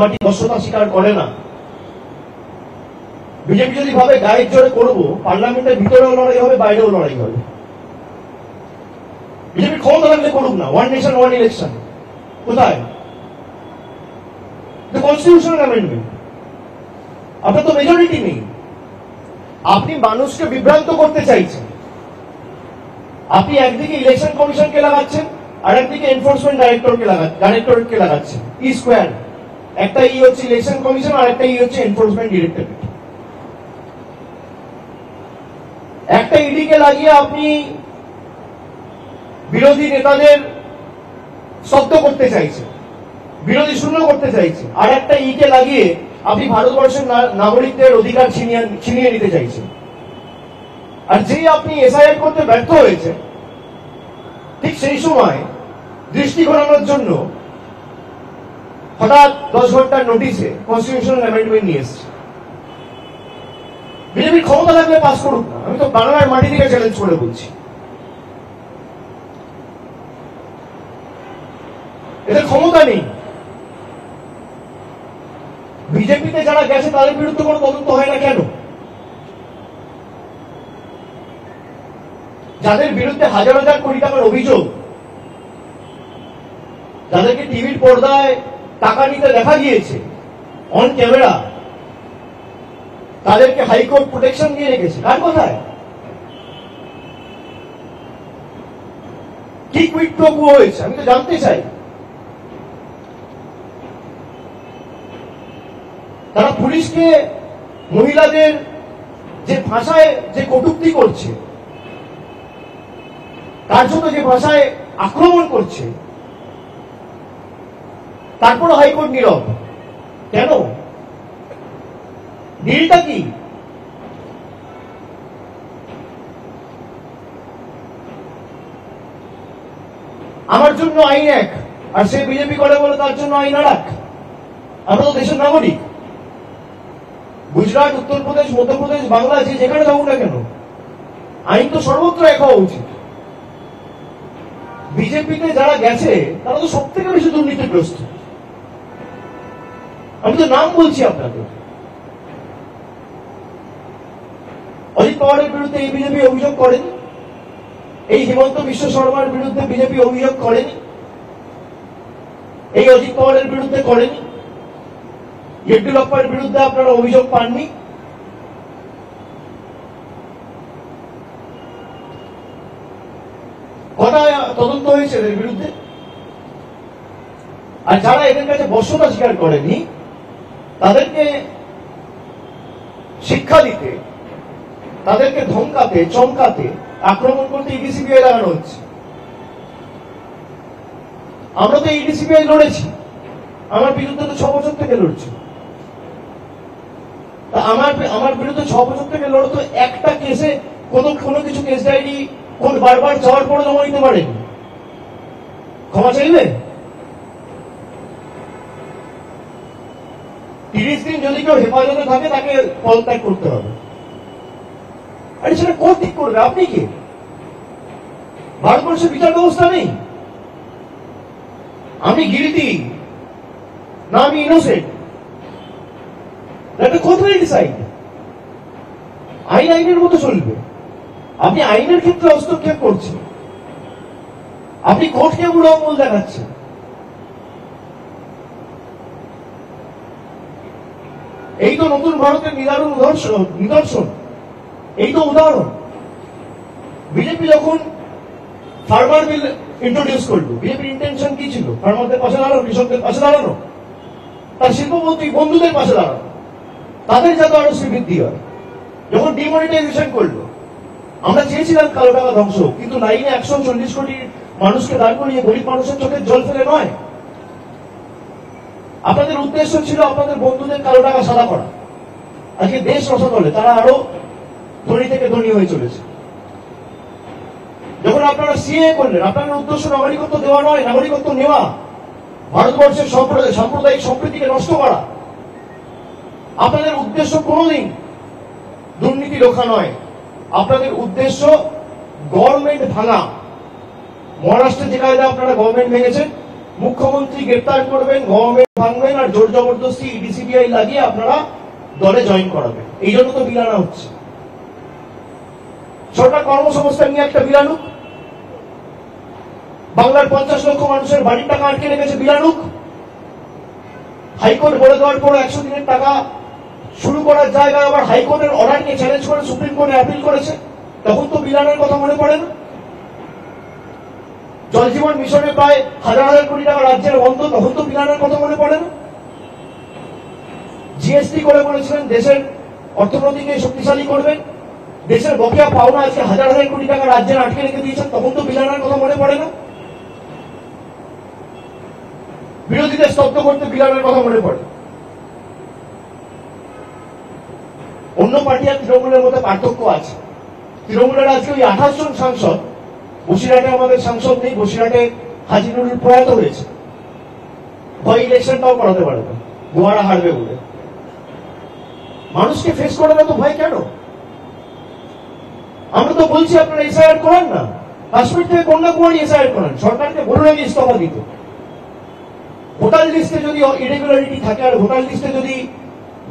মাটি দর্শতা স্বীকার করে না। বিজেপি যদি ভাবে গায়ের জোরে করবো, পার্লামেন্টের ভিতরেও লড়াই হবে, বাইরেও লড়াই হবে। বিজেপি ক্ষমতা লাগলে করুক না, ওয়ান নেশন ওয়ান ইলেকশন। কোথায় কনস্টিটিউশনাল অ্যামেন্ডমেন্ট? আপনার তো মেজরিটি নেই। আপনি মানুষকে বিভ্রান্ত করতে চাইছেন। আপনি একদিকে ইলেকশন কমিশনকে লাগাচ্ছেন, আর একদিকে এনফোর্সমেন্ট ডাইরেক্টরেটকে লাগাচ্ছেন। ই স্কোয়ার। একটা ই হচ্ছে ইলেকশন কমিশন, আর একটা ই হচ্ছে এনফোর্সমেন্ট ডিরেক্টরেট। একটা ইডিকে লাগিয়ে আপনি বিরোধী নেতাদের স্তব্ধ করতে চাইছেন, বিরোধী শূন্য করতে চাইছেন। আর একটা ইকে লাগিয়ে আপনি ভারতবর্ষের নাগরিকদের অধিকার ছিনিয়ে নিতে চাইছেন। আর যেই আপনি এসআইআর করতে ব্যর্থ হয়েছে, ঠিক সেই সময় দৃষ্টি ঘোরানোর জন্য হঠাৎ 10 ঘন্টার নোটিশে কনস্টিটিউশনাল অ্যামেন্ডমেন্ট নিয়ে এসছে। বিজেপির ক্ষমতা লাগলে পাস করুক না, আমি তো বাংলার মাটি থেকে চ্যালেঞ্জ করে বলছি। এদের ক্ষমতা নেই। বিজেপিতে যারা গেছে তাদের বিরুদ্ধে কোনো তদন্ত হয় না কেন? যাদের বিরুদ্ধে হাজার হাজার কোটি টাকার অভিযোগ, যাদেরকে টিভির পর্দায় টাকা নিতে দেখা গিয়েছে অন ক্যামেরা, তাদেরকে হাইকোর্ট প্রোটেকশন দিয়ে রেখেছে। কার কথায়? কি কুইক প্রো হয়েছে আমি তো জানতে চাই। তারা পুলিশকে মহিলাদের যে ভাষায় যে কটূক্তি করছে, কার্যত যে ভাষায় আক্রমণ করছে, তারপর হাইকোর্ট নীরব কেন? ডিলটা কি? আমার জন্য আইন এক, আর সে বিজেপি করে বলে তার জন্য আইন আর এক। আমরা তো দেশের নাগরিক। গুজরাট, উত্তরপ্রদেশ, মধ্যপ্রদেশ, বাংলা, যেখানে থাকুক না কেন, আইন তো সর্বত্র এক হওয়া উচিত। বিজেপিতে যারা গেছে তারা তো সব থেকে বেশি দুর্নীতিগ্রস্ত। আমি তো নাম বলছি আপনাদের। অজিত পাওয়ারের বিরুদ্ধে এই বিজেপি অভিযোগ করেনি, এই হিমন্ত বিশ্ব শর্মার বিরুদ্ধে বিজেপি অভিযোগ করেনি, এই অজিত পাওয়ারের বিরুদ্ধে করেনি, ইয়েড্ডুরাপ্পার বিরুদ্ধে আপনারা অভিযোগ পাননি। কটা তদন্ত হয়েছে এদের বিরুদ্ধে? আর যারা এদের কাছে বশ্যতা স্বীকার করেনি তাদেরকে শিক্ষা দিতে, তাদেরকে ধমকাতে, চমকাতে, আক্রমণ করতে ইডিসিবিআই লাগানো হচ্ছে। আমরা তো ইডিসিবিআই লড়েছি, আমার বিরুদ্ধে তো 6 বছর থেকে লড়ছি। তা আমার বিরুদ্ধে 6 বছর থেকে লড়ে তো একটা কেসে কোনো কিছু কেস ডায়েরি বারবার যাওয়ার পরে জমা নিতে পারেন, ক্ষমা চাইবে? 30 দিন যদি কেউ হেফাজতে থাকে তাকে পদত্যাগ করতে হবে। আরে সেটা কোন ঠিক করবে? আপনি কি? ভারতবর্ষের বিচার ব্যবস্থা নেই? আমি গিলটি না আমি ইনোসেন্ট, একটা কোথায় ডিসাইড? আইন আইনের মতো চলবে। আপনি আইনের ক্ষেত্রে হস্তক্ষেপ করছেন, আপনি কোর্টকে বুড়ো আঙুল দেখাচ্ছেন। এই তো নতুন ভারতের নিদর্শন, এই তো উদাহরণ। বিজেপি যখন ফার্মার বিল ইন্ট্রোডিউস করলো, বিজেপির ইন্টেনশন কি ছিল? ফার্মারদের পাশে দাঁড়ানো, কৃষকদের পাশে দাঁড়ানো, তার শিল্পপতি বন্ধুদের পাশে দাঁড়ানো, তাদের যাতে আরো বৃদ্ধি হয়। যখন ডিমনিটাইজেশন করলো, আমরা চেয়েছিলাম কালো টাকা ধ্বংস, কিন্তু লাইনে 140 কোটি মানুষকে দাঁড় করিয়ে গরিব মানুষের চোখে জল ফেলে নয়। আপনাদের উদ্দেশ্য ছিল আপনাদের বন্ধুদের কালো টাকা সাদা করা। আজকে দেশ রসাতলে তারা আরো ধনী থেকে ধনী হয়ে চলেছে। যখন আপনারা সিএ করলেন, আপনাদের উদ্দেশ্য নাগরিকত্ব দেওয়া নয়, নাগরিকত্ব নেওয়া, ভারতবর্ষের সাম্প্রদায়িক সম্প্রীতিকে নষ্ট করা। আপনাদের উদ্দেশ্য কোনদিন দুর্নীতি রোখা নয়, আপনাদের উদ্দেশ্য গভর্নমেন্ট ভাঙা। মহারাষ্ট্রে যে কায়দা আপনারা গভর্নমেন্ট ভেঙেছেন, মুখ্যমন্ত্রী গ্রেপ্তার করবেন, গভর্নমেন্ট ভাঙবেন আর জোর জবরদস্তি ইডি সিবিআই লাগিয়ে আপনারা দলে জয়েন করাবেন। এই জন্য তো বিল আনা হচ্ছে। সরকার কর্মসংস্থান নিয়ে একটা বিল আনুক, বাংলার 50 লক্ষ মানুষের বাড়ির টাকা আটকে রেখেছে, বিল আনুক। হাইকোর্ট বলে দেওয়ার পর 100 দিনের টাকা শুরু করার জায়গায় আবার হাইকোর্টের অর্ডারকে চ্যালেঞ্জ করে সুপ্রিম কোর্টে আপিল করেছে, তখন তো বিল আনার কথা মনে পড়ে না। জল জীবন মিশনে প্রায় হাজার হাজার কোটি টাকা রাজ্যের বন্ধ, তখন তো বিল আনার কথা মনে পড়ে না। জিএসটি করে বলেছিলেন দেশের অর্থনীতিকে শক্তিশালী করবেন, দেশের বকেয়া পাওনা আজকে হাজার হাজার কোটি টাকা রাজ্যের আটকে রেখে দিয়েছেন, তখন তো বিল আনার কথা মনে পড়ে না। বিরোধীদের স্তব্ধ করতে বিল আনার কথা মনে পড়ে। অন্য পার্টি আর তৃণমূলের মধ্যে পার্থক্য আছে। তৃণমূলের আজকে ওই 28 জন সাংসদ, বসিরহাটে আমাদের সাংসদ নেই, বসিরহাটে হাজি নুরুল প্রয়াত হয়েছে, ভয় ইলেকশনটাও করাতে পারবে, গোয়ারা হারবে বলে। মানুষকে ফেস করে না তো ভয় কেন? আমরা তো বলছি আপনারা এসআইআর করান না, কাশ্মীর থেকে কন্যাকুমারী এসআইআর করান, সরকারকে বলুন আগে ইস্তফা দিত। ভোটার লিস্টে যদি ইরেগুলারিটি থাকে আর ভোটার লিস্টে যদি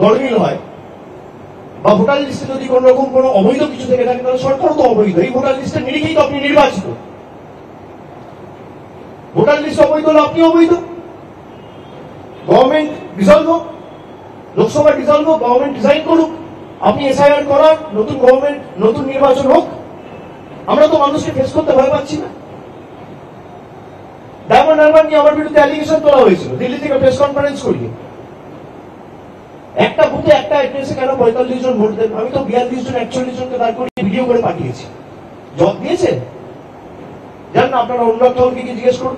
গড়মিল হয় বা ভোটার লিস্টে যদি কোন রকম কোনো অবৈধ কিছু থেকে থাকে, তাহলে সরকারও তো অবৈধ। এই ভোটার লিস্টের নিরিখেই তো আপনি নির্বাচিত। ভোটার লিস্ট অবৈধ হলে আপনি অবৈধ। গভর্নমেন্ট ডিসলভ হোক, লোকসভা ডিসলভ হোক, গভর্নমেন্ট ডিজাইন করুক, আপনি এসআইআর করান, নতুন গভর্নমেন্ট, নতুন নির্বাচন হোক। আমরা তো মানুষকে ফেস করতে ভয় পাচ্ছি না। ডায়মন্ড হারবার নিয়ে আমার বিরুদ্ধে অ্যালিগেশন তোলা হয়েছিল দিল্লি থেকে প্রেস কনফারেন্স করিয়ে। একটা বুথে একটা অ্যাড্রেসে কেন 45 জন ভোট দেন? আমি তো 42 জন 41 জনকে দাঁড় করিয়ে ভিডিও করে পাঠিয়েছি। জবাব দিয়েছে? জান না, আপনারা অনুরাগ ঠাকুরকে কি জিজ্ঞেস করুন,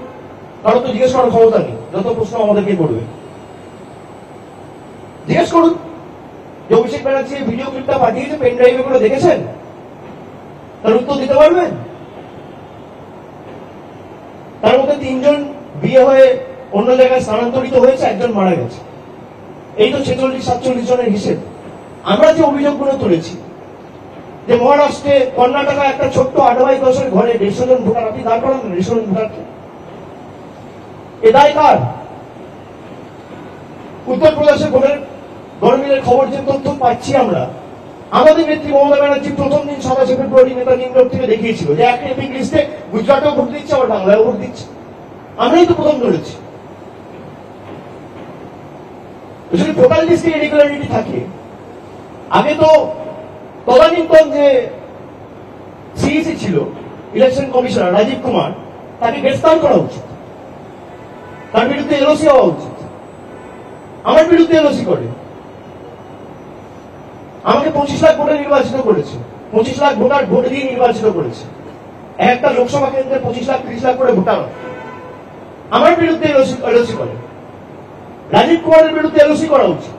কারণ তো জিজ্ঞেস করার ক্ষমতা নেই, যত প্রশ্ন আমাদেরকে করবে জিজ্ঞেস করুন। যে অভিষেক ব্যানার্জি ভিডিও ক্লিপটা পাঠিয়েছে পেন ড্রাইভে করে দেখেছেন? তার উত্তর দিতে পারবেন? তার মধ্যে 3 জন বিয়ে হয়ে অন্য জায়গায় স্থানান্তরিত হয়েছে, 1 জন মারা গেছে। এই তো 46-47 জনের হিসেব। আমরা যে অভিযোগগুলো তুলেছি যে মহারাষ্ট্রে, কর্ণাটকা একটা ছোট্ট 8x10 ঘরে 150 জন ভোটার, আপনি দাঁড় করান 150 জন ভোটারকে, এ দায় কার? উত্তরপ্রদেশে ভোটের গরমিলের খবর যে তথ্য পাচ্ছি আমরা, আমাদের নেত্রী মমতা ব্যানার্জি প্রথম দিন 27 ফেব্রুয়ারি নেতাজি ইন্ডোর থেকে দেখিয়েছিল যে একটা এপিক লিস্টে গুজরাটেও ভোট দিচ্ছে, আবার বাংলায়ও ভোট দিচ্ছে। আমরাই তো প্রথম ধরেছি। যদি ভোটার লিস্টে ইরেগুলারিটি থাকে, আগে তো তদানীন্তন যে সিইসি ছিল, ইলেকশন কমিশনার রাজীব কুমার, তাকে গ্রেফতার করা উচিত, তার বিরুদ্ধে এলওসি হওয়া উচিত। আমার বিরুদ্ধে এলওসি করে আমাকে 25 লাখ ভোটে নির্বাচিত করেছে, 25 লাখ ভোটার ভোট দিয়ে নির্বাচিত করেছে। একটা লোকসভা কেন্দ্রে 25 লাখ 30 লাখ করে ভোটার, আমার বিরুদ্ধে এলওসি করে। রাজীব কুমারের বিরুদ্ধে এলওসি করা উচিত।